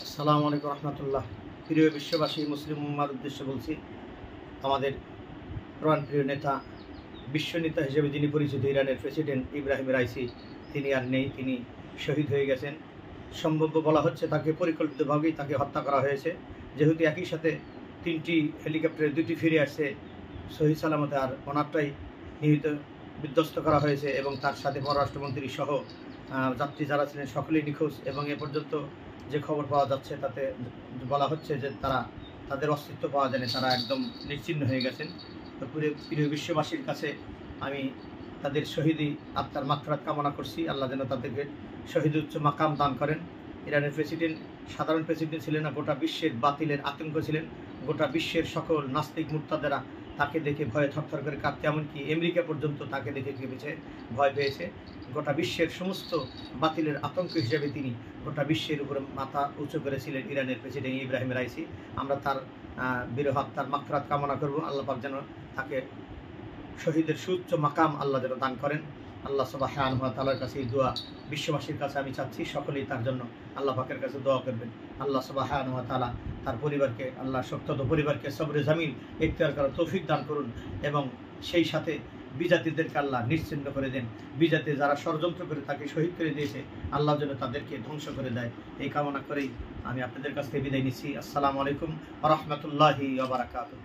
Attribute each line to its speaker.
Speaker 1: আসসালামু আলাইকুম রহমতুল্লাহ। প্রিয় বিশ্ববাসী, মুসলিম উম্মার উদ্দেশ্যে বলছি, আমাদের প্রাণপ্রিয় নেতা, বিশ্ব নেতা হিসেবে যিনি পরিচিত, ইরানের প্রেসিডেন্ট ইব্রাহিম রাইসি, তিনি আর নেই, তিনি শহীদ হয়ে গেছেন। সম্ভাব্য বলা হচ্ছে তাকে পরিকল্পিতভাবেই তাকে হত্যা করা হয়েছে, যেহেতু একই সাথে 3টি হেলিকপ্টারে 2টি ফিরে আসছে সহি সালামতে, আর ওনারটাই নিহত বিধ্বস্ত করা হয়েছে এবং তার সাথে পররাষ্ট্রমন্ত্রী সহ যাত্রী যারা ছিলেন সকলেই নিখোঁজ। এবং এ পর্যন্ত যে খবর পাওয়া যাচ্ছে তাতে বলা হচ্ছে যে তাদের অস্তিত্ব পাওয়া যায়নি, তারা একদম নিশ্চিহ্ন হয়ে গেছেন। তো প্রিয় বিশ্ববাসীর কাছে আমি তাদের শহীদি আত্মার মাগফিরাত কামনা করছি। আল্লাহ যেন তাদেরকে শহীদ উচ্চ মাকাম দান করেন। ইরানের প্রেসিডেন্ট সাধারণ প্রেসিডেন্ট ছিলেন না, গোটা বিশ্বের বাতিলের আতঙ্ক ছিলেন। গোটা বিশ্বের সকল নাস্তিক মুরতাদেরা তাকে দেখে ভয়ে থরথর করে কাঁপতে, এমনকি আমেরিকা পর্যন্ত তাকে দেখে কেঁপেছে, ভয় পেয়েছে। গোটা বিশ্বের সমস্ত বাতিলের আতঙ্ক হিসেবে তিনি গোটা বিশ্বের উপরে মাথা উঁচু করেছিলেন ইরানের প্রেসিডেন্ট ইব্রাহিম রাইসি। আমরা তার বিরহ আত্মার মাগফিরাত কামনা করব। আল্লাহ পাক যেন তাকে শহীদের সুউচ্চ মাকাম আল্লাহ যেন দান করেন। আল্লাহ সুবহানাহু ওয়া তাআলার কাছে এই দোয়া বিশ্ববাসীর কাছে আমি চাচ্ছি, সকলেই তার জন্য আল্লাহ পাকের কাছে দোয়া করবেন। আল্লাহ সুবহানাহু ওয়া তাআলা তার পরিবারকে, আল্লাহ শক্তত পরিবারকে সবরে জামিল ইখতিয়ার করার তৌফিক দান করুন এবং সেই সাথে বিজাতিদেরকে আল্লাহ নিশ্চিহ্ন করে দেন। বিজাতি যারা ষড়যন্ত্র করে তাকে শহীদ করে দিয়েছে, আল্লাহ যেন তাদেরকে ধ্বংস করে দেয়। এই কামনা করেই আমি আপনাদের কাছ থেকে বিদায় নিচ্ছি। আসসালামু আলাইকুম ওয়া রাহমাতুল্লাহি ওয়া বারাকাতুহু।